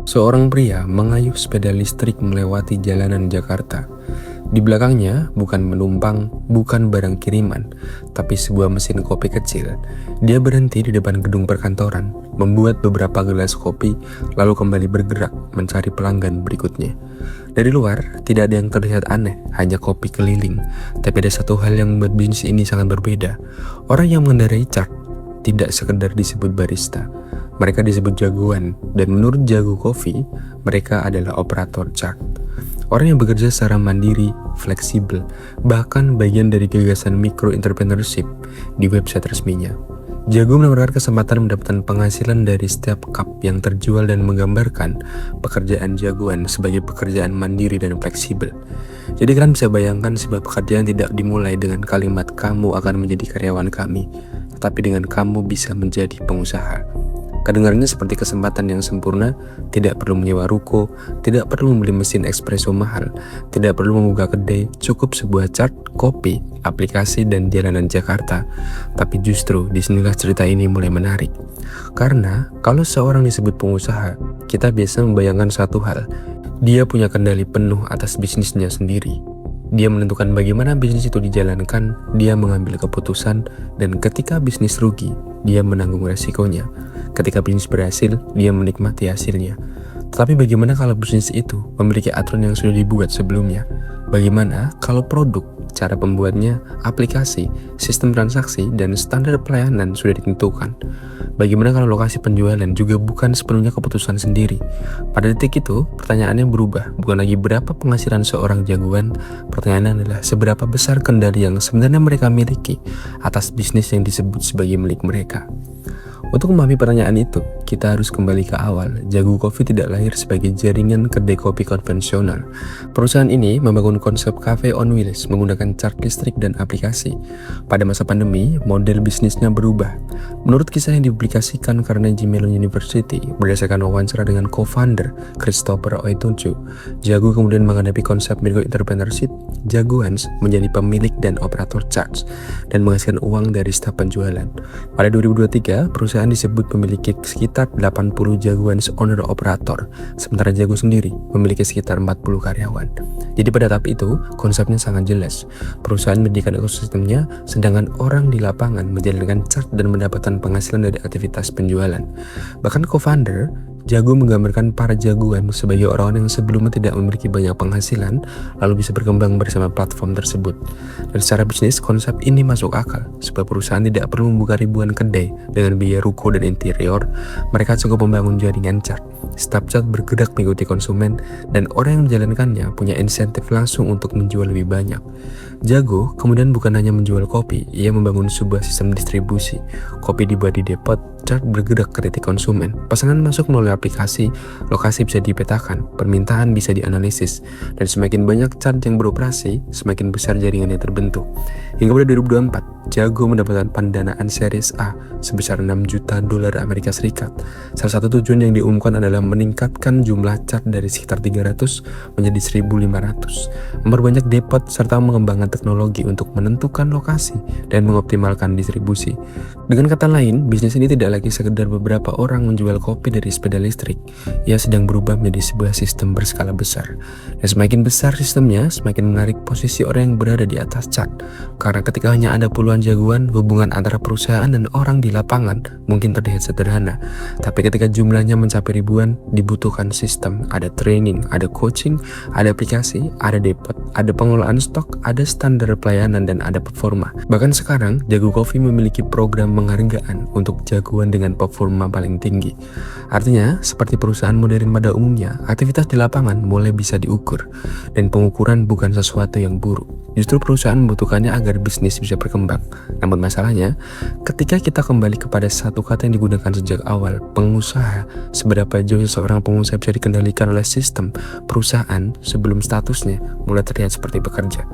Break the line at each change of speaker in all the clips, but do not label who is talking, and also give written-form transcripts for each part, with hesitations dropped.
Seorang pria mengayuh sepeda listrik melewati jalanan Jakarta. Di belakangnya bukan penumpang, bukan barang kiriman, tapi sebuah mesin kopi kecil. Dia berhenti di depan gedung perkantoran, membuat beberapa gelas kopi, lalu kembali bergerak mencari pelanggan berikutnya. Dari luar, tidak ada yang terlihat aneh, hanya kopi keliling. Tapi ada satu hal yang membuat bisnis ini sangat berbeda. Orang yang mengendarai cart tidak sekedar disebut barista. Mereka disebut jagoan, dan menurut Jago Coffee, mereka adalah operator chart. Orang yang bekerja secara mandiri, fleksibel, bahkan bagian dari gagasan micro entrepreneurship di website resminya. Jago menawarkan kesempatan mendapatkan penghasilan dari setiap cup yang terjual dan menggambarkan pekerjaan jagoan sebagai pekerjaan mandiri dan fleksibel. Jadi kalian bisa bayangkan sebuah pekerjaan tidak dimulai dengan kalimat kamu akan menjadi karyawan kami, tapi dengan kamu bisa menjadi pengusaha. Kedengarannya seperti kesempatan yang sempurna, tidak perlu menyewa ruko, tidak perlu membeli mesin espresso mahal, tidak perlu membuka kedai, cukup sebuah chart, kopi, aplikasi, dan jalanan Jakarta. Tapi justru disinilah cerita ini mulai menarik. Karena kalau seorang disebut pengusaha, kita biasa membayangkan satu hal, dia punya kendali penuh atas bisnisnya sendiri. Dia menentukan bagaimana bisnis itu dijalankan, dia mengambil keputusan, dan ketika bisnis rugi, dia menanggung resikonya. Ketika bisnis berhasil, dia menikmati hasilnya. Tetapi bagaimana kalau bisnis itu memiliki aturan yang sudah dibuat sebelumnya? Bagaimana kalau produk, cara pembuatnya, aplikasi, sistem transaksi, dan standar pelayanan sudah ditentukan? Bagaimana kalau lokasi penjualan juga bukan sepenuhnya keputusan sendiri? Pada detik itu, pertanyaannya berubah. Bukan lagi berapa penghasilan seorang jagoan, pertanyaannya adalah seberapa besar kendali yang sebenarnya mereka miliki atas bisnis yang disebut sebagai milik mereka. Untuk memahami pertanyaan itu, kita harus kembali ke awal. Jago Coffee tidak lahir sebagai jaringan kedai kopi konvensional. Perusahaan ini membangun konsep cafe on wheels menggunakan chart listrik dan aplikasi. Pada masa pandemi, model bisnisnya berubah. Menurut kisah yang dipublikasikan Carnegie Mellon University, berdasarkan wawancara dengan co-founder Christopher Oetonchu, Jago kemudian menghadapi konsep micro entrepreneurship. Jagoans menjadi pemilik dan operator charts dan menghasilkan uang dari setiap penjualan. Pada 2023, perusahaan disebut memiliki sekitar 80 jagoan owner operator, sementara Jago sendiri memiliki sekitar 40 karyawan. Jadi pada tahap itu, konsepnya sangat jelas. Perusahaan mendirikan ekosistemnya, sedangkan orang di lapangan menjalankan chart dan mendapatkan penghasilan dari aktivitas penjualan. Bahkan co-founder Jago menggambarkan para jagoan sebagai orang yang sebelumnya tidak memiliki banyak penghasilan, lalu bisa berkembang bersama platform tersebut. Dan secara bisnis, konsep ini masuk akal. Sebuah perusahaan tidak perlu membuka ribuan kedai dengan biaya ruko dan interior. Mereka cukup membangun jaringan chart. Setiap chart bergerak mengikuti konsumen, dan orang yang menjalankannya punya insentif langsung untuk menjual lebih banyak. Jago kemudian bukan hanya menjual kopi, ia membangun sebuah sistem distribusi. Kopi dibuat di depot, chart bergerak ke titik konsumen. Pesanan masuk melalui aplikasi, lokasi bisa dipetakan, permintaan bisa dianalisis, dan semakin banyak chart yang beroperasi, semakin besar jaringan yang terbentuk. Hingga pada 2024, Jago mendapatkan pendanaan series A sebesar 6 juta dolar Amerika Serikat. Salah satu tujuan yang diumumkan adalah meningkatkan jumlah chart dari sekitar 300 menjadi 1.500, memperbanyak depot serta mengembangkan teknologi untuk menentukan lokasi dan mengoptimalkan distribusi. Dengan kata lain, bisnis ini tidak lagi sekedar beberapa orang menjual kopi dari sepeda listrik. Ia sedang berubah menjadi sebuah sistem berskala besar. Dan semakin besar sistemnya, semakin menarik posisi orang yang berada di atas chart. Karena ketika hanya ada puluhan jagoan, hubungan antara perusahaan dan orang di lapangan mungkin terlihat sederhana. Tapi ketika jumlahnya mencapai ribuan, dibutuhkan sistem. Ada training, ada coaching, ada aplikasi, ada depot, ada pengelolaan stok, ada standar pelayanan, dan ada performa. Bahkan sekarang, Jago Coffee memiliki program penghargaan untuk jagoan dengan performa paling tinggi. Artinya, seperti perusahaan modern pada umumnya, aktivitas di lapangan mulai bisa diukur, dan pengukuran bukan sesuatu yang buruk. Justru perusahaan membutuhkannya agar bisnis bisa berkembang. Namun masalahnya, ketika kita kembali kepada satu kata yang digunakan sejak awal, pengusaha, seberapa jauh seorang pengusaha bisa dikendalikan oleh sistem perusahaan sebelum statusnya mulai terlihat seperti pekerja.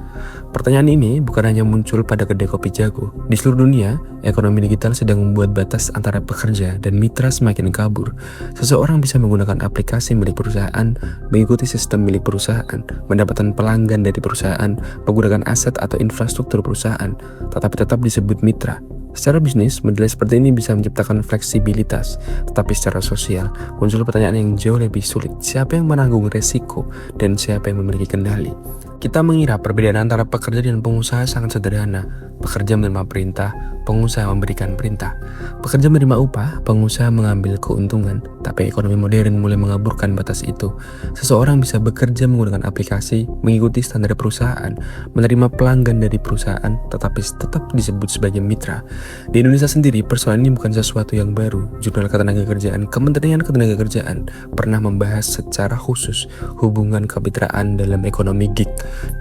Pertanyaan ini bukan hanya muncul pada kedai kopi Jago. Di seluruh dunia, ekonomi digital sedang membuat batas antara pekerja dan mitra semakin kabur. Seseorang bisa menggunakan aplikasi milik perusahaan, mengikuti sistem milik perusahaan, mendapatkan pelanggan dari perusahaan, menggunakan aset atau infrastruktur perusahaan, tetapi tetap disebut mitra. Secara bisnis, model seperti ini bisa menciptakan fleksibilitas, tetapi secara sosial, muncul pertanyaan yang jauh lebih sulit. Siapa yang menanggung resiko dan siapa yang memiliki kendali? Kita mengira perbedaan antara pekerja dan pengusaha sangat sederhana. Pekerja menerima perintah, pengusaha memberikan perintah. Pekerja menerima upah, pengusaha mengambil keuntungan. Tapi ekonomi modern mulai mengaburkan batas itu. Seseorang bisa bekerja menggunakan aplikasi, mengikuti standar perusahaan, menerima pelanggan dari perusahaan, tetapi tetap disebut sebagai mitra. Di Indonesia sendiri, persoalan ini bukan sesuatu yang baru. Jurnal Ketenagakerjaan, Kementerian Ketenagakerjaan pernah membahas secara khusus hubungan kemitraan dalam ekonomi gig.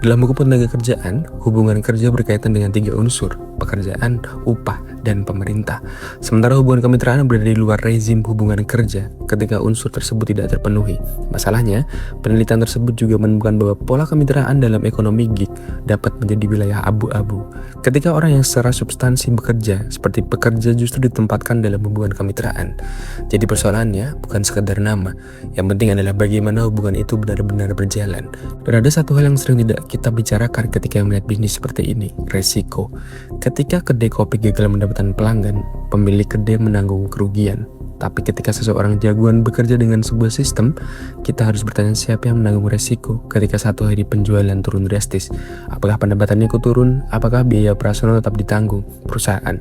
Dalam buku Ketenagakerjaan, hubungan kerja berkaitan dengan 3 unsur: pekerjaan, upah, dan pemerintah. Sementara hubungan kemitraan berada di luar rezim hubungan kerja ketika unsur tersebut tidak terpenuhi. Masalahnya, penelitian tersebut juga menemukan bahwa pola kemitraan dalam ekonomi gig dapat menjadi wilayah abu-abu. Ketika orang yang secara substansi bekerja seperti pekerja justru ditempatkan dalam hubungan kemitraan. Jadi persoalannya bukan sekedar nama, yang penting adalah bagaimana hubungan itu benar-benar berjalan. Dan ada satu hal yang sering tidak kita bicarakan ketika melihat bisnis seperti ini, resiko. Ketika kedai kopi gagal mendapatkan pelanggan, pemilik kedai menanggung kerugian. Tapi ketika seseorang jagoan bekerja dengan sebuah sistem, kita harus bertanya siapa yang menanggung resiko ketika satu hari penjualan turun drastis. Apakah pendapatannya ikut turun? Apakah biaya operasional tetap ditanggung perusahaan?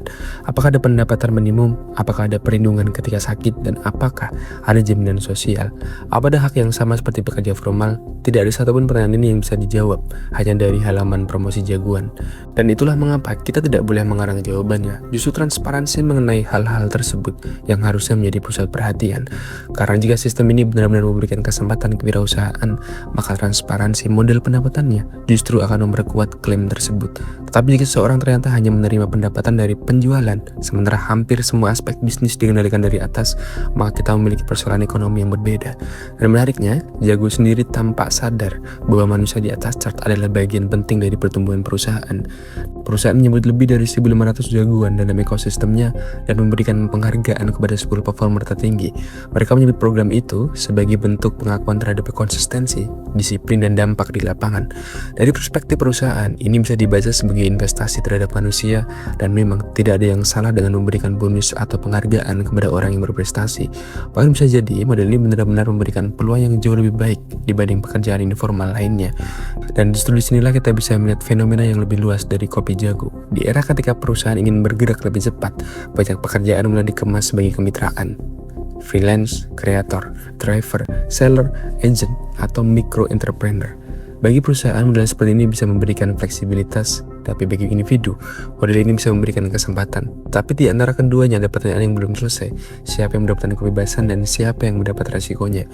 Apakah ada pendapatan minimum? Apakah ada perlindungan ketika sakit? Dan apakah ada jaminan sosial? Apa ada hak yang sama seperti pekerja formal? Tidak ada satupun pertanyaan ini yang bisa dijawab hanya dari halaman promosi jagoan. Dan itulah mengapa kita tidak boleh mengarang jawabannya. Justru transparansi mengenai hal-hal tersebut yang harusnya menjadi pusat perhatian. Karena jika sistem ini benar-benar memberikan kesempatan kewirausahaan, maka transparansi model pendapatannya justru akan memperkuat klaim tersebut. Tetapi jika seseorang ternyata hanya menerima pendapatan dari penjualan, sementara hampir semua aspek bisnis dikendalikan dari atas, maka kita memiliki persoalan ekonomi yang berbeda. Dan menariknya, Jago sendiri tampak sadar bahwa manusia di atas chart adalah bagian penting dari pertumbuhan perusahaan. Perusahaan menyebut lebih dari 1.500 jagoan dalam ekosistemnya dan memberikan penghargaan kepada 10 performer tertinggi. Mereka menyebut program itu sebagai bentuk pengakuan terhadap konsistensi, disiplin, dan dampak di lapangan. Dari perspektif perusahaan, ini bisa dibaca sebagai investasi terhadap manusia, dan memang tidak ada yang salah dengan memberikan bonus atau penghargaan kepada orang yang berprestasi. Bahkan bisa jadi model ini benar-benar memberikan peluang yang jauh lebih baik dibanding pekerjaan informal lainnya. Dan justru disinilah kita bisa melihat fenomena yang lebih luas dari kopi jago. Di era ketika perusahaan ingin bergerak lebih cepat, banyak pekerjaan mulai dikemas sebagai kemitraan. Freelance, kreator, driver, seller, agent, atau micro entrepreneur. Bagi perusahaan, model seperti ini bisa memberikan fleksibilitas, tapi bagi individu, model ini bisa memberikan kesempatan. Tapi di antara keduanya ada pertanyaan yang belum selesai. Siapa yang mendapatkan kebebasan dan siapa yang mendapat resikonya?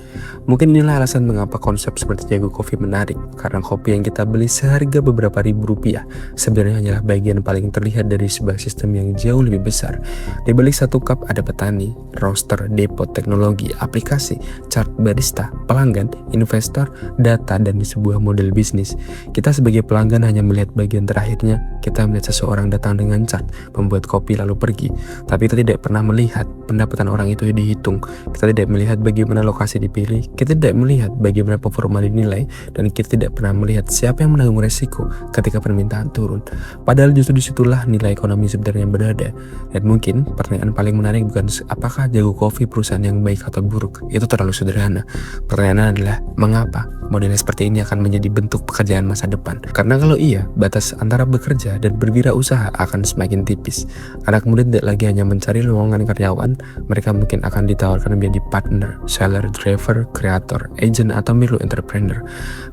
Mungkin inilah alasan mengapa konsep seperti Jago Coffee menarik. Karena kopi yang kita beli seharga beberapa ribu rupiah sebenarnya hanyalah bagian paling terlihat dari sebuah sistem yang jauh lebih besar. Di balik satu cup ada petani, roaster, depot, teknologi, aplikasi, chart barista, pelanggan, investor, data, dan di sebuah model bisnis. Kita sebagai pelanggan hanya melihat bagian terakhirnya. Kita melihat seseorang datang dengan cat, membuat kopi lalu pergi. Tapi kita tidak pernah melihat pendapatan orang itu dihitung. Kita tidak melihat bagaimana lokasi dipilih. Kita tidak melihat bagaimana performa dinilai. Dan kita tidak pernah melihat siapa yang menanggung resiko ketika permintaan turun. Padahal justru disitulah nilai ekonomi sebenarnya berada. Dan mungkin pertanyaan paling menarik bukan apakah Jago Coffee perusahaan yang baik atau buruk. Itu terlalu sederhana. Pertanyaan adalah mengapa model seperti ini akan menjadi bentuk pekerjaan masa depan. Karena kalau iya, batas antara bekerja dan berwirausaha akan semakin tipis. Karena kemudian tidak lagi hanya mencari lowongan karyawan, mereka mungkin akan ditawarkan menjadi partner, seller, driver, kreator, agent, atau micro entrepreneur.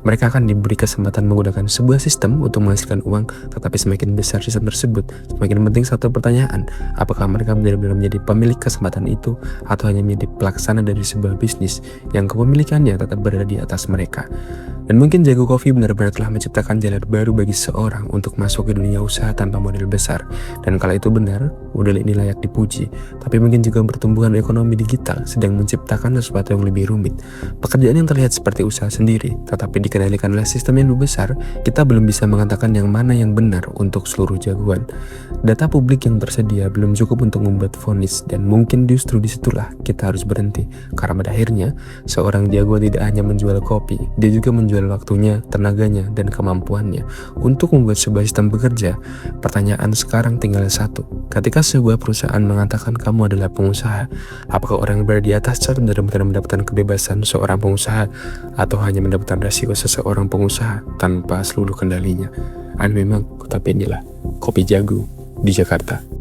Mereka akan diberi kesempatan menggunakan sebuah sistem untuk menghasilkan uang, tetapi semakin besar sistem tersebut, semakin penting satu pertanyaan, apakah mereka benar-benar menjadi pemilik kesempatan itu, atau hanya menjadi pelaksana dari sebuah bisnis yang kepemilikannya tetap berada di atas mereka. Dan mungkin Jago Coffee benar-benar telah menciptakan jalan baru bagi seorang untuk masuk ke dunia usaha tanpa model besar. Dan kalau itu benar, model ini layak dipuji. Tapi mungkin juga pertumbuhan ekonomi digital sedang menciptakan sesuatu yang lebih rumit. Pekerjaan yang terlihat seperti usaha sendiri, tetapi dikendalikan oleh sistem yang lebih besar, kita belum bisa mengatakan yang mana yang benar untuk seluruh jagoan. Data publik yang tersedia belum cukup untuk membuat vonis, dan mungkin justru disitulah kita harus berhenti. Karena pada akhirnya, seorang jagoan tidak hanya menjual kopi, dia juga menjual menjual waktunya, tenaganya, dan kemampuannya untuk membuat sebuah sistem bekerja. Pertanyaan sekarang tinggal satu. Ketika sebuah perusahaan mengatakan kamu adalah pengusaha, apakah orang yang berada di atas chart benar-benar mendapatkan kebebasan seorang pengusaha atau hanya mendapatkan resiko seseorang pengusaha tanpa seluruh kendalinya? Memang, tapi inilah Kopi Jago di Jakarta.